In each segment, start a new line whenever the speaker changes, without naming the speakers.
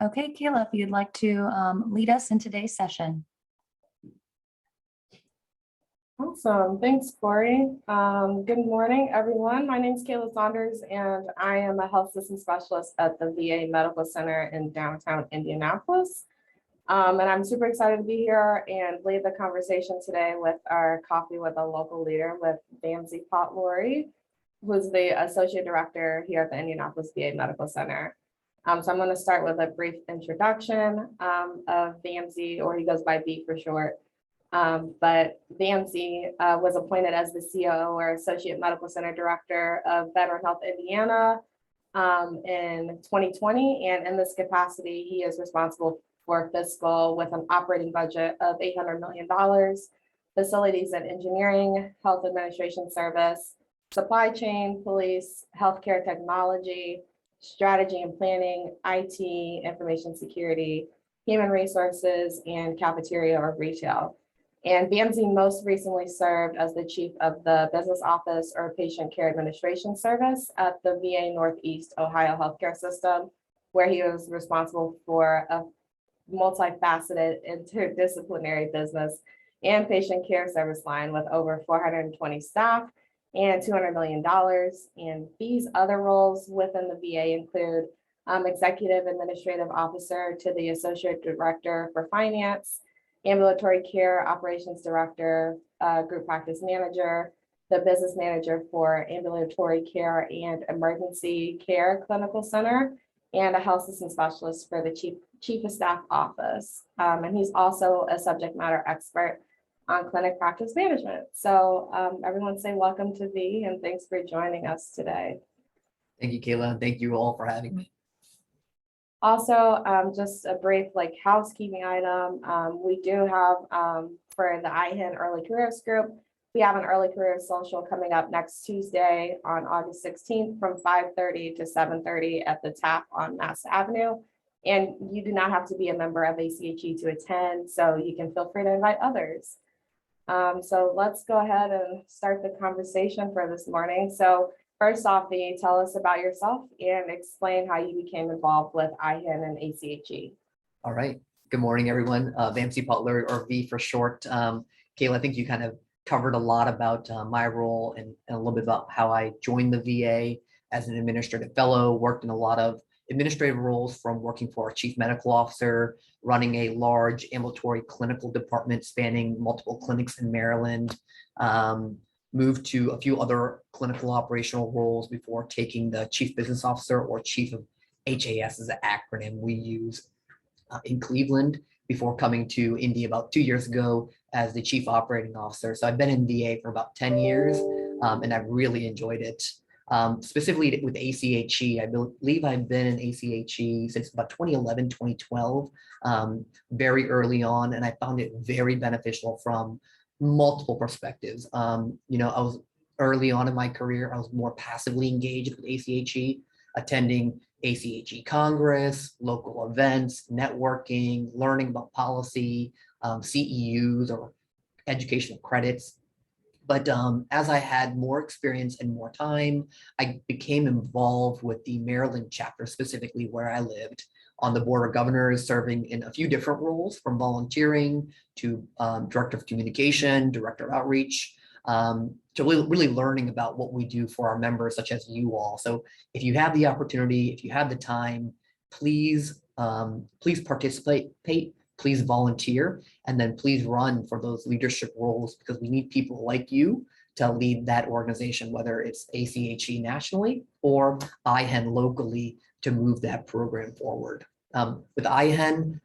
Okay, Kayla, if you'd like to lead us in today's session.
Awesome. Thanks, Corey. Good morning, everyone. My name is Kayla Saunders, and I am a health system specialist at the VA Medical Center in downtown Indianapolis. And I'm super excited to be here and lead the conversation today with our Coffee with a Local Leader with Vamsee Potluri, who's the Associate Director here at the Indianapolis VA Medical Center. So I'm going to start with a brief introduction of Vamsee, or he goes by V for short. But Vamsee was appointed as the COO or Associate Medical Center Director of Veteran Health Indiana in 2020. And in this capacity, he is responsible for fiscal with an operating budget of $800 million, facilities and engineering, health administration service, supply chain, police, healthcare technology, strategy and planning, IT, information security, human resources, and cafeteria or retail. And Vamsee most recently served as the chief of the business office or patient care administration service at the VA Northeast Ohio healthcare system, where he was responsible for a multifaceted interdisciplinary business and patient care service line with over 420 staff and $200 million. And these other roles within the VA include executive administrative officer to the associate director for finance, ambulatory care operations director, group practice manager, the business manager for ambulatory care and emergency care clinical center, and a health system specialist for the chief of staff office. And he's also a subject matter expert on clinic practice management. So everyone say welcome to V, and thanks for joining us today.
Thank you, Kayla. Thank you all for having me.
Also, just a brief housekeeping item. We do have for the iHEN Early Careers Group, we have an early career social coming up next Tuesday on August 16th from 5:30 to 7:30 at the TAP on Mass Avenue. And you do not have to be a member of ACHE to attend, so you can feel free to invite others. So let's go ahead and start the conversation for this morning. So first off, V, tell us about yourself and explain how you became involved with iHEN and ACHE.
All right. Good morning, everyone. Vamsee Potluri, or V for short. Kayla, I think you kind of covered a lot about my role and a little bit about how I joined the VA as an administrative fellow, worked in a lot of administrative roles, from working for a chief medical officer, running a large ambulatory clinical department spanning multiple clinics in Maryland, moved to a few other clinical operational roles before taking the chief business officer, or chief of HAS is the acronym we use in Cleveland, before coming to Indy about 2 years ago as the chief operating officer. So I've been in VA for about 10 years and I've really enjoyed it. Specifically with ACHE, I believe I've been in ACHE since about 2011, 2012, very early on, and I found it very beneficial from multiple perspectives. I was early on in my career, I was more passively engaged with ACHE, attending ACHE Congress, local events, networking, learning about policy, CEUs or educational credits. But as I had more experience and more time, I became involved with the Maryland chapter, specifically where I lived, on the board of governors, serving in a few different roles, from volunteering to director of communication, director of outreach, to really learning about what we do for our members, such as you all. So if you have the opportunity, if you have the time, please participate, please volunteer, and then please run for those leadership roles, because we need people like you to lead that organization, whether it's ACHE nationally or iHEN locally, to move that program forward. With iHEN,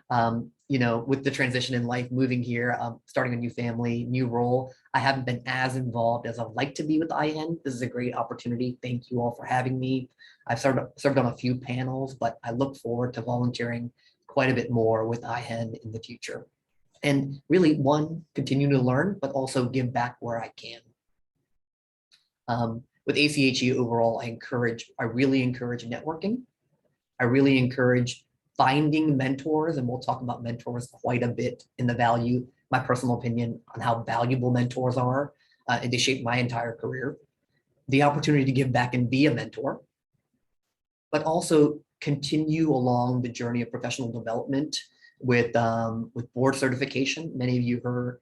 with the transition in life, moving here, starting a new family, new role, I haven't been as involved as I'd like to be with iHEN. This is a great opportunity. Thank you all for having me. I've served on a few panels, but I look forward to volunteering quite a bit more with iHEN in the future. And really, continue to learn, but also give back where I can. With ACHE overall, I really encourage networking. I really encourage finding mentors, and we'll talk about mentors quite a bit in my personal opinion on how valuable mentors are, and they shape my entire career. The opportunity to give back and be a mentor, but also continue along the journey of professional development with board certification. Many of you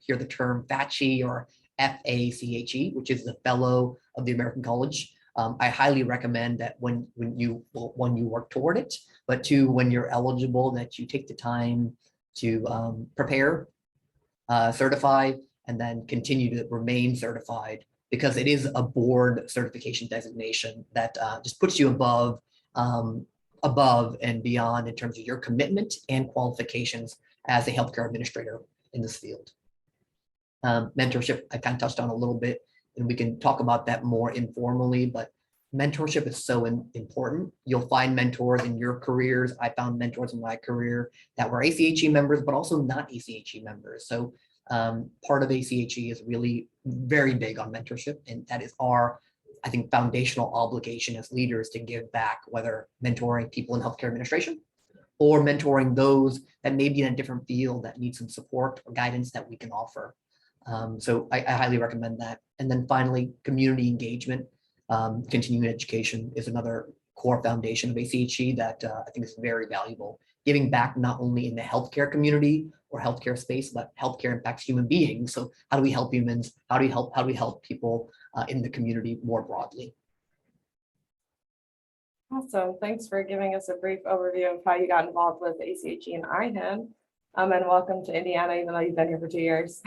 hear the term FACHE or FACHE, which is the Fellow of the American College. I highly recommend that when you work toward it, but two, when you're eligible, that you take the time to prepare, certify, and then continue to remain certified, because it is a board certification designation that just puts you above and beyond in terms of your commitment and qualifications as a healthcare administrator in this field. Mentorship, I kind of touched on a little bit, and we can talk about that more informally, but mentorship is so important. You'll find mentors in your careers. I found mentors in my career that were ACHE members, but also not ACHE members. So part of ACHE is really very big on mentorship, and that is our, I think, foundational obligation as leaders to give back, whether mentoring people in healthcare administration or mentoring those that may be in a different field that need some support or guidance that we can offer. So I highly recommend that. And then finally, community engagement, continuing education is another core foundation of ACHE that I think is very valuable. Giving back not only in the healthcare community or healthcare space, but healthcare impacts human beings. So how do we help humans? How do we help people in the community more broadly?
Awesome. Thanks for giving us a brief overview of how you got involved with ACHE and iHEN. And welcome to Indiana, even though you've been here for 2 years.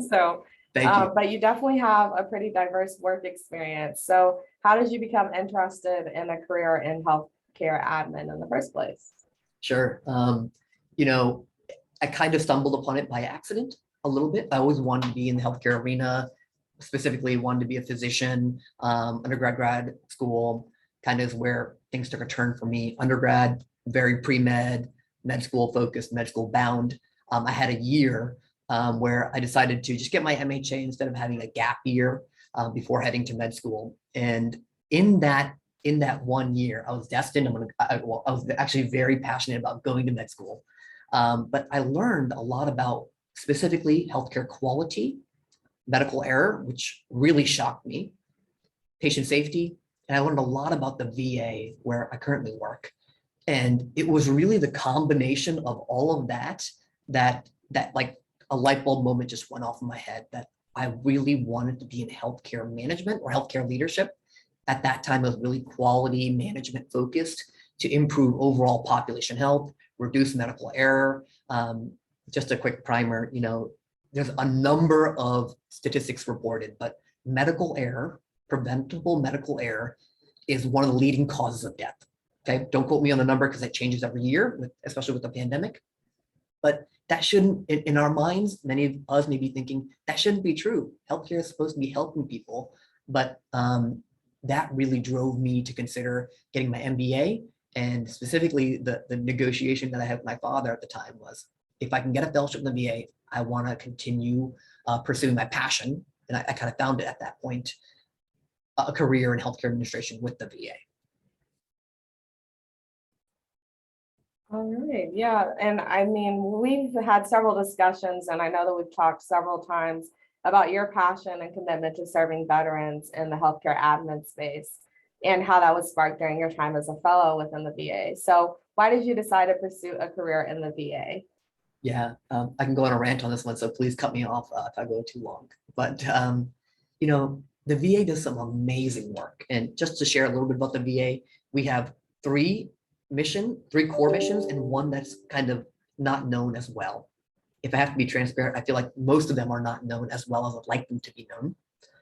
So,
Thank you.
but you definitely have a pretty diverse work experience. So how did you become interested in a career in healthcare admin in the first place?
Sure. You know, I kind of stumbled upon it by accident a little bit. I always wanted to be in the healthcare arena, specifically wanted to be a physician. Undergrad, grad school kind of is where things took a turn for me. Undergrad, very pre-med, med school focused, med school bound. I had a year where I decided to just get my MHA instead of having a gap year before heading to med school. And in that 1 year, I was destined. I was actually very passionate about going to med school, but I learned a lot about specifically healthcare quality, medical error, which really shocked me, patient safety, and I learned a lot about the VA where I currently work. And it was really the combination of all of that like a light bulb moment just went off in my head that I really wanted to be in healthcare management or healthcare leadership. At that time, it was really quality management focused to improve overall population health, reduce medical error. Just a quick primer, you know, there's a number of statistics reported, but medical error, preventable medical error, is one of the leading causes of death. Okay, don't quote me on the number because it changes every year, especially with the pandemic. But that shouldn't, in our minds, many of us may be thinking that shouldn't be true. Healthcare is supposed to be helping people, but that really drove me to consider getting my MBA. And specifically, the negotiation that I had with my father at the time was, if I can get a fellowship in the VA, I want to continue pursuing my passion. And I kind of found it at that point, a career in healthcare administration with the VA.
All right, yeah, and I mean, we've had several discussions, and I know that we've talked several times about your passion and commitment to serving veterans in the healthcare admin space and how that was sparked during your time as a fellow within the VA. So why did you decide to pursue a career in the VA?
Yeah, I can go on a rant on this one, so please cut me off if I go too long. But, you know, the VA does some amazing work. And just to share a little bit about the VA, we have three core missions, and one that's kind of not known as well. If I have to be transparent, I feel like most of them are not known as well as I'd like them to be known.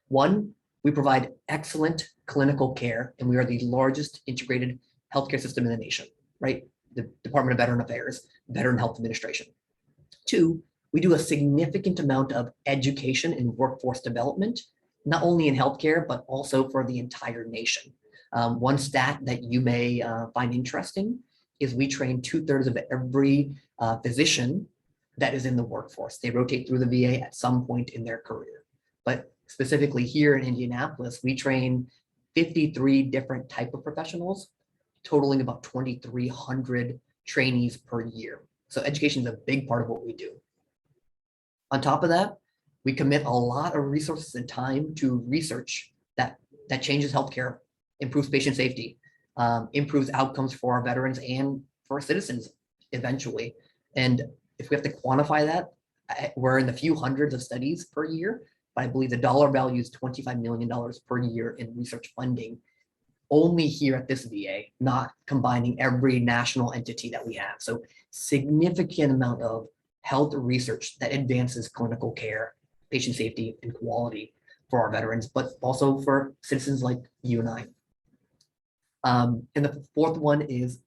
One, we provide excellent clinical care, and we are the largest integrated healthcare system in the nation, right? The Department of Veteran Affairs, Veteran Health Administration. Two, we do a significant amount of education and workforce development, not only in healthcare, but also for the entire nation. One stat that you may find interesting is we train 2/3 of every physician that is in the workforce. They rotate through the VA at some point in their career. But specifically here in Indianapolis, we train 53 different type of professionals, totaling about 2,300 trainees per year. So education is a big part of what we do. On top of that, we commit a lot of resources and time to research that changes healthcare, improves patient safety, improves outcomes for our veterans and for our citizens eventually. And if we have to quantify that, we're in the few hundreds of studies per year, but I believe the dollar value is $25 million per year in research funding only here at this VA, not combining every national entity that we have. So significant amount of health research that advances clinical care, patient safety, and quality for our veterans, but also for citizens like you and I. And the fourth one is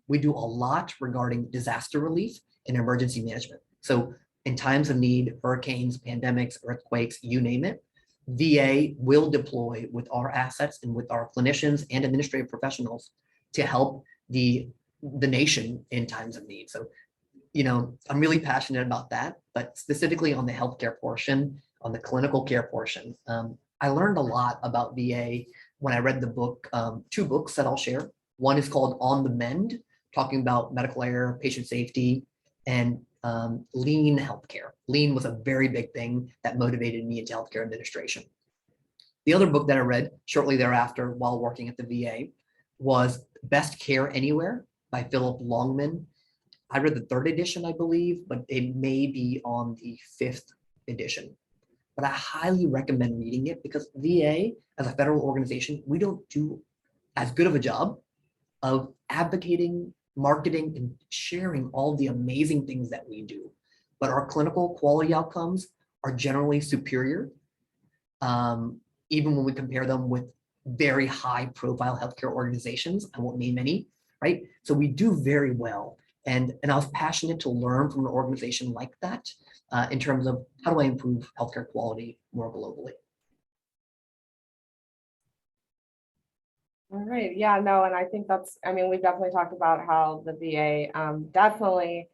we do a lot regarding disaster relief and emergency management. So in times of need, hurricanes, pandemics, earthquakes, you name it, VA will deploy with our assets and with our clinicians and administrative professionals to help the nation in times of need. So, you know, I'm really passionate about that, but specifically on the healthcare portion, on the clinical care portion, I learned a lot about VA when I read the book, two books that I'll share. One is called On the Mend, talking about medical error, patient safety, and lean healthcare. Lean was a very big thing that motivated me into healthcare administration. The other book that I read shortly thereafter while working at the VA was Best Care Anywhere by Philip Longman. I read the 3rd edition, I believe, but it may be on the 5th edition. But I highly recommend reading it because VA, as a federal organization, we don't do as good of a job of advocating, marketing, and sharing all the amazing things that we do. But our clinical quality outcomes are generally superior, even when we compare them with very high profile healthcare organizations. I won't name any, right? So we do very well. And I was passionate to learn from an organization like that in terms of how do I improve healthcare quality more globally.
All right. Yeah, no, and I think that's, I mean, we've definitely talked about how the VA definitely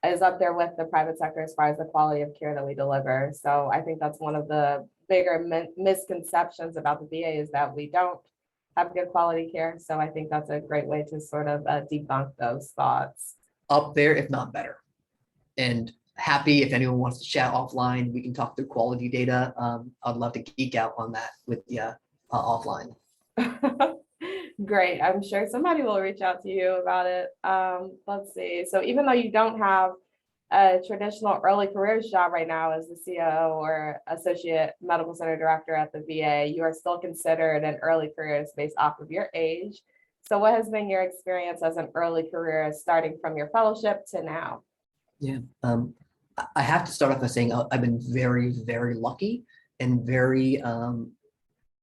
is up there with the private sector as far as the quality of care that we deliver. So I think that's one of the bigger misconceptions about the VA is that we don't have good quality care. So I think that's a great way to sort of debunk those thoughts.
Up there, if not better. And happy if anyone wants to chat offline, we can talk through quality data. I'd love to geek out on that with you offline.
Great. I'm sure somebody will reach out to you about it. Let's see. So even though you don't have a traditional early careers job right now as the COO or associate medical center director at the VA, you are still considered an early careers based off of your age. So what has been your experience as an early career starting from your fellowship to now?
Yeah, I have to start off by saying I've been very, very lucky and very,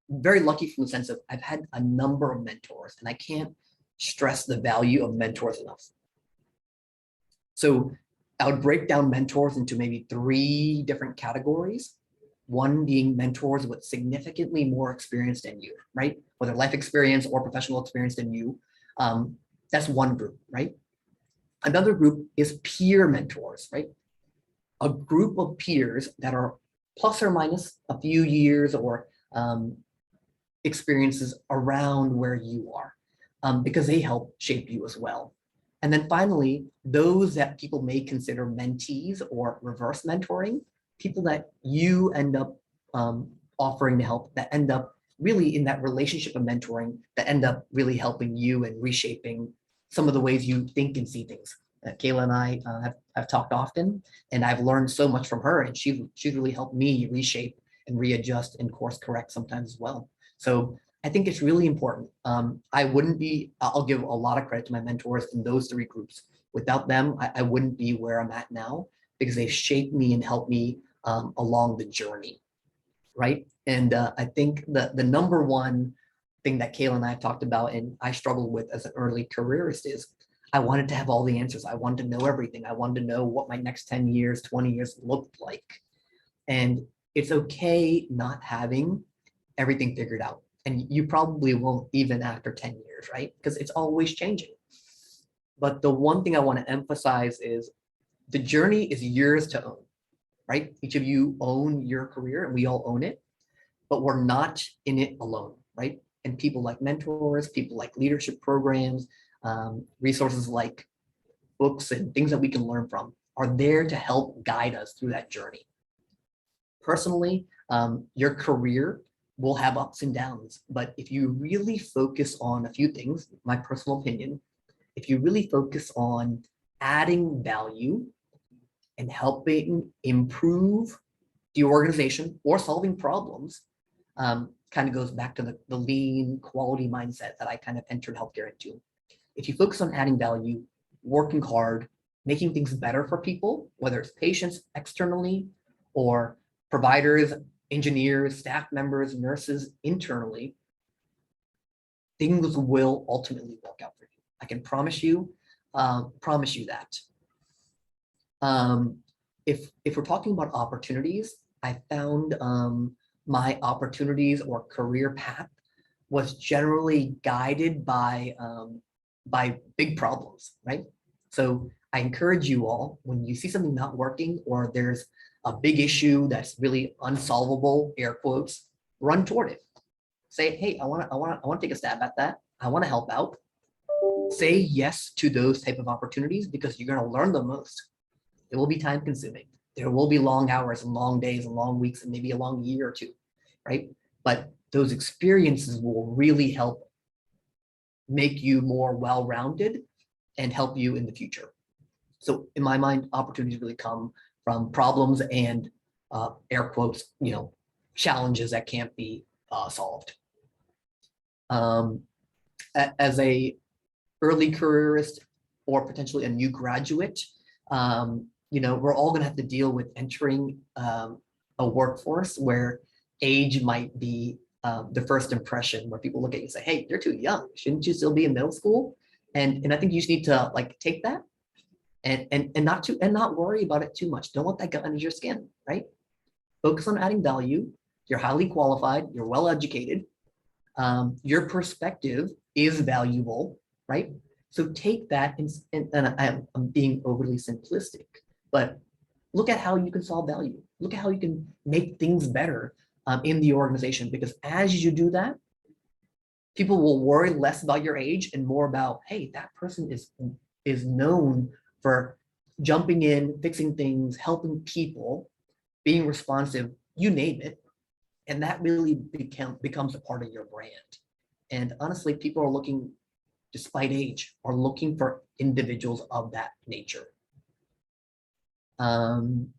very lucky from the sense of I've had a number of mentors, and I can't stress the value of mentors enough. So I would break down mentors into maybe 3 different categories. One being mentors with significantly more experience than you, right? Whether life experience or professional experience than you. That's one group, right? Another group is peer mentors, right? A group of peers that are plus or minus a few years or experiences around where you are, because they help shape you as well. And then finally, those that people may consider mentees or reverse mentoring, people that you end up offering to help, that end up really in that relationship of mentoring, that end up really helping you and reshaping some of the ways you think and see things. Kayla and I have talked often, and I've learned so much from her, and she's really helped me reshape and readjust and course correct sometimes as well. So I think it's really important. I'll give a lot of credit to my mentors in those 3 groups. Without them, I wouldn't be where I'm at now because they've shaped me and helped me along the journey, right? And I think the number one thing that Kayla and I have talked about and I struggled with as an early careerist is I wanted to have all the answers. I wanted to know everything. I wanted to know what my next 10 years, 20 years looked like. And it's okay not having everything figured out. And you probably won't even after 10 years, right? Because it's always changing. But the one thing I want to emphasize is the journey is yours to own, right? Each of you own your career and we all own it, but we're not in it alone, right? And people like mentors, people like leadership programs, resources like books and things that we can learn from are there to help guide us through that journey. Personally, your career will have ups and downs, but if you really focus on a few things, my personal opinion, if you really focus on adding value and helping improve the organization or solving problems, kind of goes back to the lean quality mindset that I kind of entered healthcare into. If you focus on adding value, working hard, making things better for people, whether it's patients externally or providers, engineers, staff members, nurses internally, things will ultimately work out for you. I can promise you that. If we're talking about opportunities, I found my opportunities or career path was generally guided by big problems, right? So I encourage you all, when you see something not working or there's a big issue that's really unsolvable, air quotes, run toward it. Say, hey, I want to take a stab at that. I want to help out. Say yes to those type of opportunities because you're going to learn the most. It will be time consuming. There will be long hours and long days and long weeks and maybe a long year or two, right? But those experiences will really help make you more well-rounded and help you in the future. So in my mind, opportunities really come from problems and air quotes, challenges that can't be solved. As a early careerist or potentially a new graduate, we're all going to have to deal with entering a workforce where age might be the first impression, where people look at you and say, hey, you're too young. Shouldn't you still be in middle school? And I think you just need to take that and not worry about it too much. Don't let that get under your skin, right? Focus on adding value. You're highly qualified. You're well educated. Your perspective is valuable, right? So take that, and I'm being overly simplistic, but look at how you can solve value. Look at how you can make things better in the organization, because as you do that, people will worry less about your age and more about, hey, that person is known for jumping in, fixing things, helping people, being responsive, you name it. And that really becomes a part of your brand. And honestly, people are looking, despite age, are looking for individuals of that nature. I'm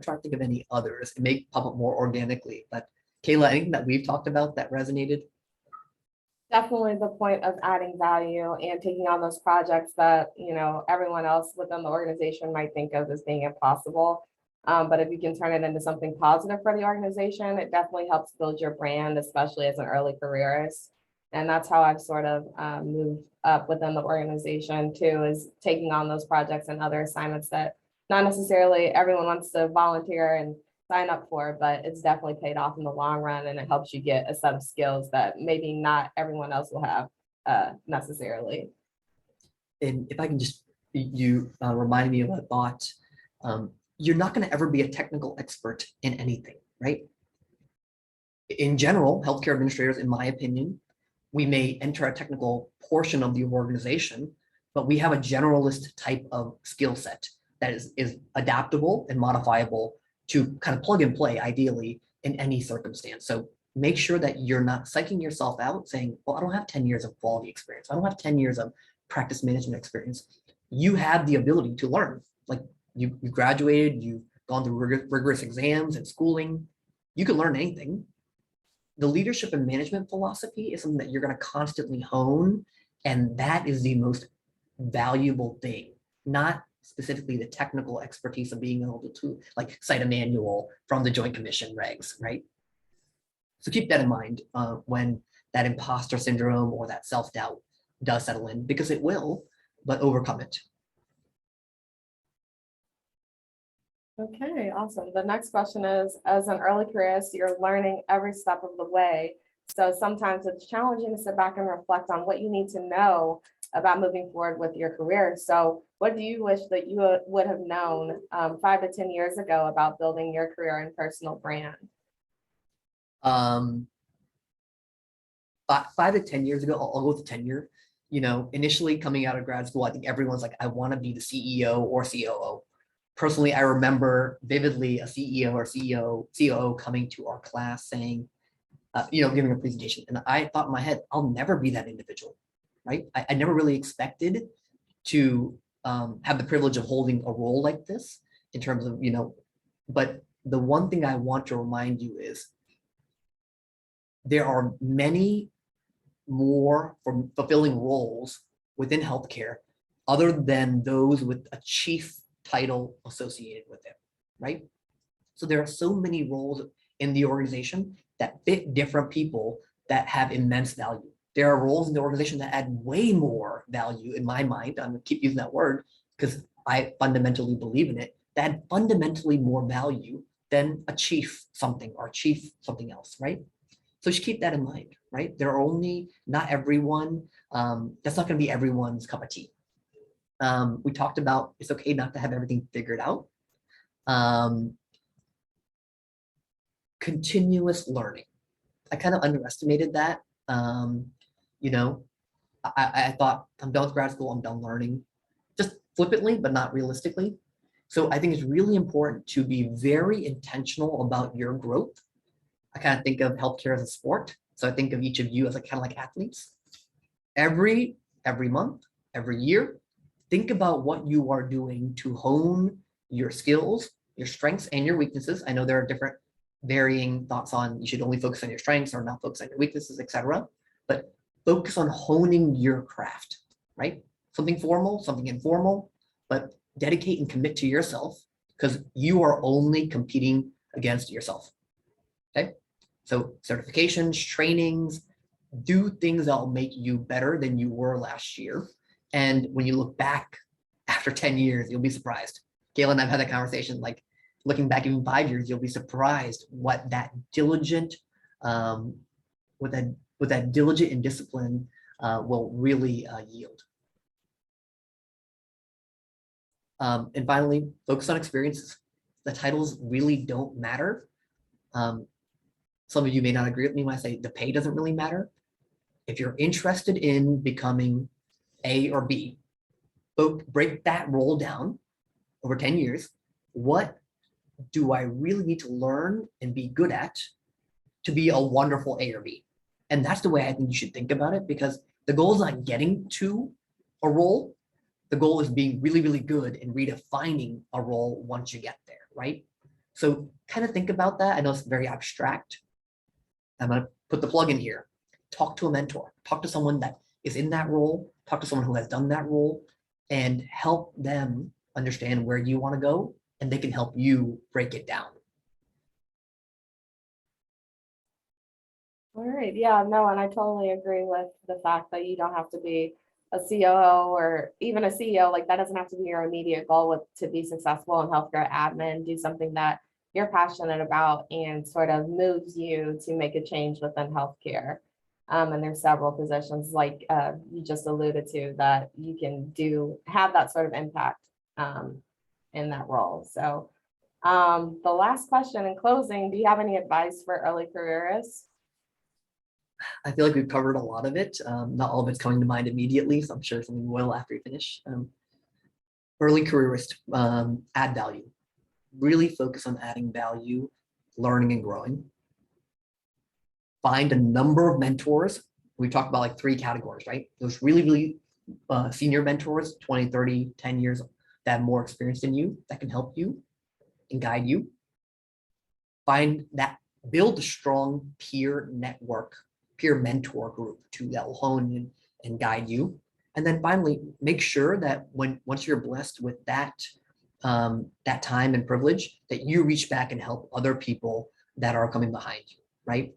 trying to think of any others. It may pop up more organically, but Kayla, anything that we've talked about that resonated?
Definitely the point of adding value and taking on those projects that, everyone else within the organization might think of as being impossible. But if you can turn it into something positive for the organization, it definitely helps build your brand, especially as an early careerist. And that's how I've sort of moved up within the organization too, is taking on those projects and other assignments that not necessarily everyone wants to volunteer and sign up for, but it's definitely paid off in the long run, and it helps you get a set of skills that maybe not everyone else will have necessarily.
And if I can just, you reminded me of a thought. You're not going to ever be a technical expert in anything, right? In general, healthcare administrators, in my opinion, we may enter a technical portion of the organization, but we have a generalist type of skill set that is adaptable and modifiable to kind of plug and play, ideally, in any circumstance. So make sure that you're not psyching yourself out saying, well, I don't have 10 years of quality experience. I don't have 10 years of practice management experience. You have the ability to learn. Like you graduated, you've gone through rigorous exams and schooling. You can learn anything. The leadership and management philosophy is something that you're going to constantly hone. And that is the most valuable thing, not specifically the technical expertise of being able to cite a manual from the Joint Commission regs, right? So keep that in mind when that imposter syndrome or that self-doubt does settle in, because it will, but overcome it.
Okay, awesome. The next question is, as an early careerist, you're learning every step of the way. So sometimes it's challenging to sit back and reflect on what you need to know about moving forward with your career. So what do you wish that you would have known 5 to 10 years ago about building your career and personal brand?
5 to 10 years ago, I'll go with tenure. Initially coming out of grad school, I think everyone's like, I want to be the CEO or COO. Personally, I remember vividly a CEO or COO coming to our class saying, giving a presentation. And I thought in my head, I'll never be that individual, right? I never really expected to have the privilege of holding a role like this in terms of, but the one thing I want to remind you is there are many more fulfilling roles within healthcare other than those with a chief title associated with it, right? So there are so many roles in the organization that fit different people that have immense value. There are roles in the organization that add way more value in my mind. I'm gonna keep using that word because I fundamentally believe in it, that add fundamentally more value than a chief something or chief something else, right? So just keep that in mind, right? There are only, not everyone, that's not gonna be everyone's cup of tea. We talked about it's okay not to have everything figured out. Continuous learning. I kind of underestimated that. I thought I'm done with grad school, I'm done learning, just flippantly, but not realistically. So I think it's really important to be very intentional about your growth. I kind of think of healthcare as a sport. So I think of each of you as kind of like athletes. Every month, every year, think about what you are doing to hone your skills, your strengths, and your weaknesses. I know there are different varying thoughts on you should only focus on your strengths or not focus on your weaknesses, etc. But focus on honing your craft, right? Something formal, something informal, but dedicate and commit to yourself because you are only competing against yourself. Okay. So certifications, trainings, do things that will make you better than you were last year. And when you look back after 10 years, you'll be surprised. Kayla and I've had that conversation, like looking back even 5 years, you'll be surprised what that diligent, with that diligent and discipline will really yield. And finally, focus on experiences. The titles really don't matter. Some of you may not agree with me when I say the pay doesn't really matter. If you're interested in becoming A or B, break that role down over 10 years. What do I really need to learn and be good at to be a wonderful A or B? And that's the way I think you should think about it, because the goal is not getting to a role. The goal is being really, really good and redefining a role once you get there, right? So kind of think about that. I know it's very abstract. I'm going to put the plug in here. Talk to a mentor. Talk to someone that is in that role. Talk to someone who has done that role and help them understand where you want to go, and they can help you break it down.
All right, yeah, no, and I totally agree with the fact that you don't have to be a COO or even a CEO. Like that doesn't have to be your immediate goal to be successful in healthcare admin. Do something that you're passionate about and sort of moves you to make a change within healthcare. And there's several positions like you just alluded to that you can have that sort of impact in that role. So the last question in closing, do you have any advice for early careerists?
I feel like we've covered a lot of it. Not all of it's coming to mind immediately, so I'm sure something will after you finish. Early careerist, add value. Really focus on adding value, learning and growing. Find a number of mentors. We talked about like 3 categories, right? Those really, really senior mentors, 20, 30, 10 years that have more experience than you, that can help you and guide you. Build a strong peer network, peer mentor group that will hone and guide you. And then finally, make sure that once you're blessed with that time and privilege, that you reach back and help other people that are coming behind you, right?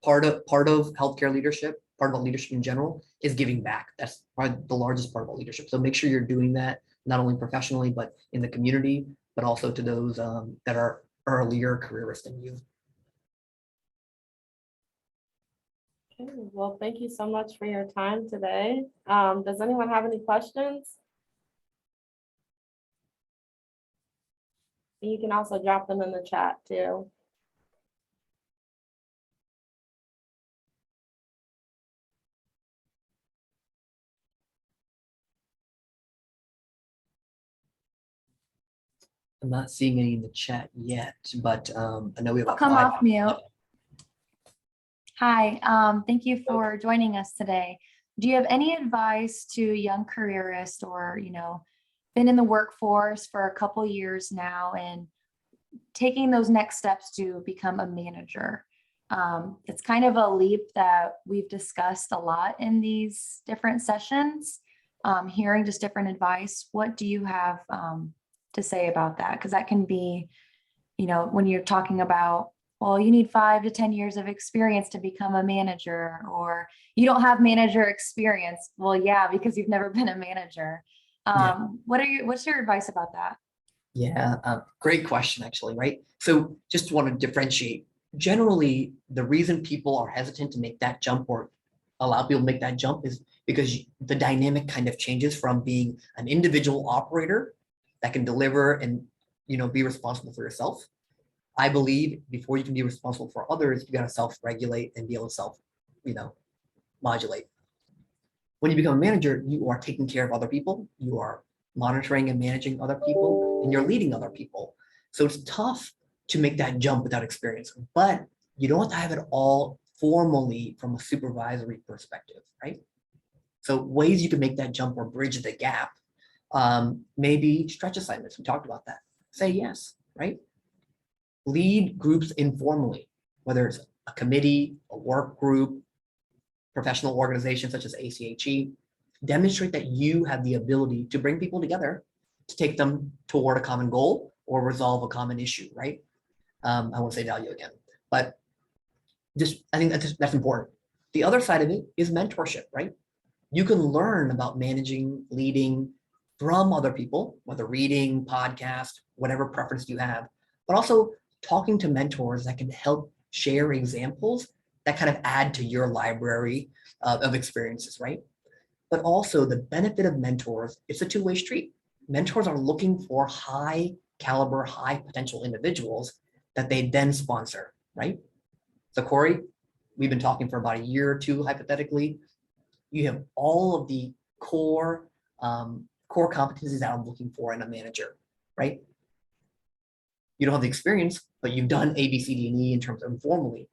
Part of healthcare leadership, part of leadership in general, is giving back. That's probably the largest part of leadership. So make sure you're doing that, not only professionally, but in the community, but also to those that are earlier careerists than you.
Okay, well, thank you so much for your time today. Does anyone have any questions? You can also drop them in the chat too.
I'm not seeing any in the chat yet, but I know we have.
I'll come off mute. Hi, thank you for joining us today. Do you have any advice to young careerists or, been in the workforce for a couple years now and taking those next steps to become a manager? It's kind of a leap that we've discussed a lot in these different sessions, hearing just different advice. What do you have to say about that? Because that can be, when you're talking about, well, you need 5 to 10 years of experience to become a manager, or you don't have manager experience. Well, yeah, because you've never been a manager. What's your advice about that?
Yeah, great question, actually, right? So just want to differentiate. Generally, the reason people are hesitant to make that jump or allow people to make that jump is because the dynamic kind of changes from being an individual operator that can deliver and be responsible for yourself. I believe before you can be responsible for others, you got to self-regulate and be able to modulate. When you become a manager, you are taking care of other people. You are monitoring and managing other people, and you're leading other people. So it's tough to make that jump without experience, but you don't have to have it all formally from a supervisory perspective, right? So ways you can make that jump or bridge the gap, maybe stretch assignments. We talked about that. Say yes, right? Lead groups informally, whether it's a committee, a work group, professional organizations such as ACHE. Demonstrate that you have the ability to bring people together to take them toward a common goal or resolve a common issue, right? I won't say value again, but I think that's important. The other side of it is mentorship, right? You can learn about managing, leading from other people, whether reading, podcast, whatever preference you have, but also talking to mentors that can help share examples that kind of add to your library of experiences, right? But also the benefit of mentors, it's a two-way street. Mentors are looking for high caliber, high potential individuals that they then sponsor, right? So Corey, we've been talking for about a year or two, hypothetically. You have all of the core competencies that I'm looking for in a manager, right? You don't have the experience, but you've done A, B, C, D, and E in terms of informally.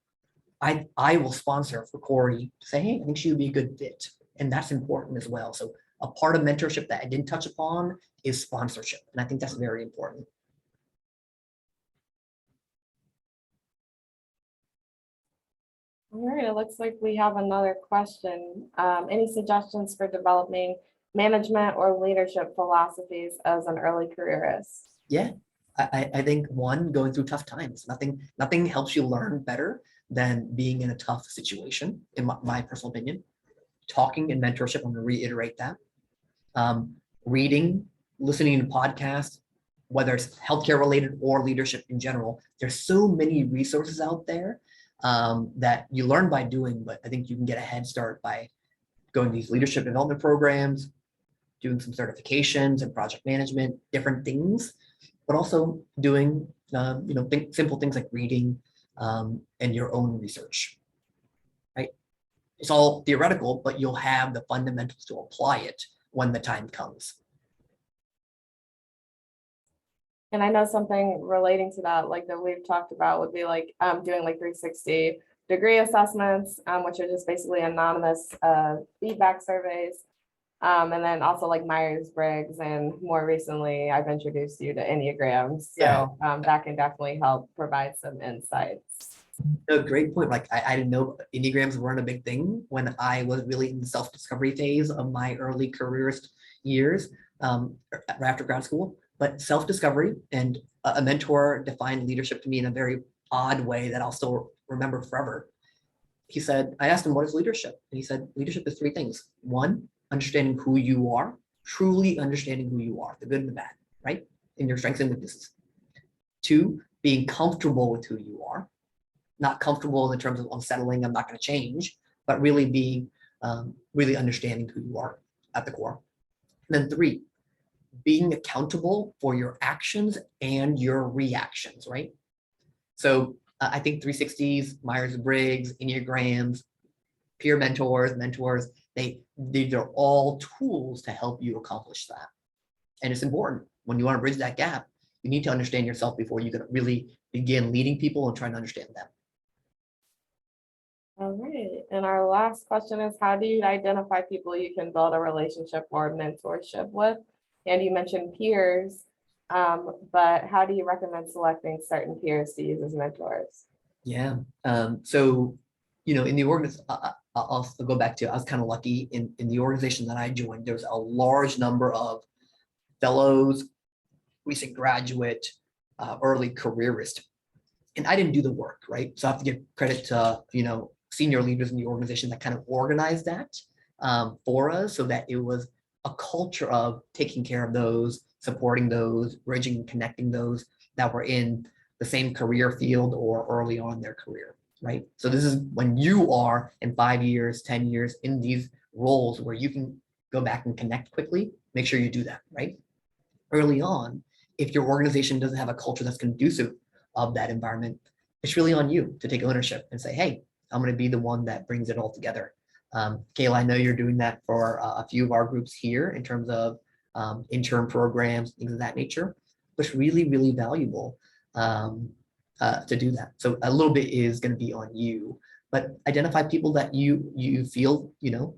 I will sponsor for Corey to say, hey, I think she would be a good fit. And that's important as well. So a part of mentorship that I didn't touch upon is sponsorship. And I think that's very important.
All right, it looks like we have another question. Any suggestions for developing management or leadership philosophies as an early careerist?
Yeah, I think one, going through tough times. Nothing helps you learn better than being in a tough situation, in my personal opinion. Talking and mentorship, I'm going to reiterate that. Reading, listening to podcasts, whether it's healthcare related or leadership in general. There's so many resources out there that you learn by doing, but I think you can get a head start by going to these leadership development programs, doing some certifications and project management, different things, but also doing simple things like reading and your own research, right? It's all theoretical, but you'll have the fundamentals to apply it when the time comes.
And I know something relating to that, like that we've talked about, would be like doing like 360-degree assessments, which are just basically anonymous feedback surveys. And then also like Myers-Briggs, and more recently, I've introduced you to Enneagrams. So that can definitely help provide some insights.
A great point. Like I didn't know Enneagrams weren't a big thing when I was really in the self-discovery phase of my early careerist years right after grad school. But self-discovery and a mentor defined leadership to me in a very odd way that I'll still remember forever. He said, I asked him, what is leadership? And he said, leadership is 3 things. 1, understanding who you are, truly understanding who you are, the good and the bad, right? And your strengths and weaknesses. 2, being comfortable with who you are, not comfortable in terms of unsettling, I'm not going to change, but really being, really understanding who you are at the core. And then 3, being accountable for your actions and your reactions, right? So I think 360s, Myers-Briggs, Enneagrams, peer mentors, these are all tools to help you accomplish that. And it's important when you want to bridge that gap, you need to understand yourself before you can really begin leading people and trying to understand them.
All right, and our last question is, how do you identify people you can build a relationship or mentorship with? And you mentioned peers, but how do you recommend selecting certain peers to use as mentors?
Yeah. So, in the I'll go back to, I was kind of lucky in the organization that I joined. There was a large number of fellows, recent graduate, early careerist, and I didn't do the work, right? So I have to give credit to, senior leaders in the organization that kind of organized that for us, so that it was a culture of taking care of those, supporting those, bridging and connecting those that were in the same career field or early on in their career, right? So this is when you are in 5 years, 10 years in these roles where you can go back and connect quickly, make sure you do that, right? Early on, if your organization doesn't have a culture that's conducive of that environment, it's really on you to take ownership and say, hey, I'm going to be the one that brings it all together. Kayla, I know you're doing that for a few of our groups here in terms of intern programs, things of that nature. But it's really, really valuable to do that. So a little bit is going to be on you, but identify people that you feel,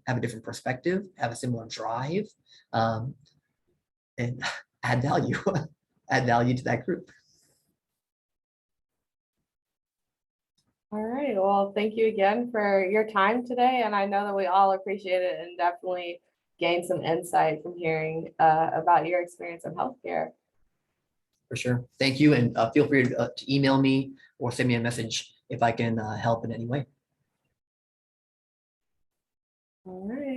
have a different perspective, have a similar drive, and add value, add value to that group.
All right, well, thank you again for your time today. And I know that we all appreciate it and definitely gained some insight from hearing about your experience in healthcare.
For sure. Thank you. And feel free to email me or send me a message if I can help in any way.
All right.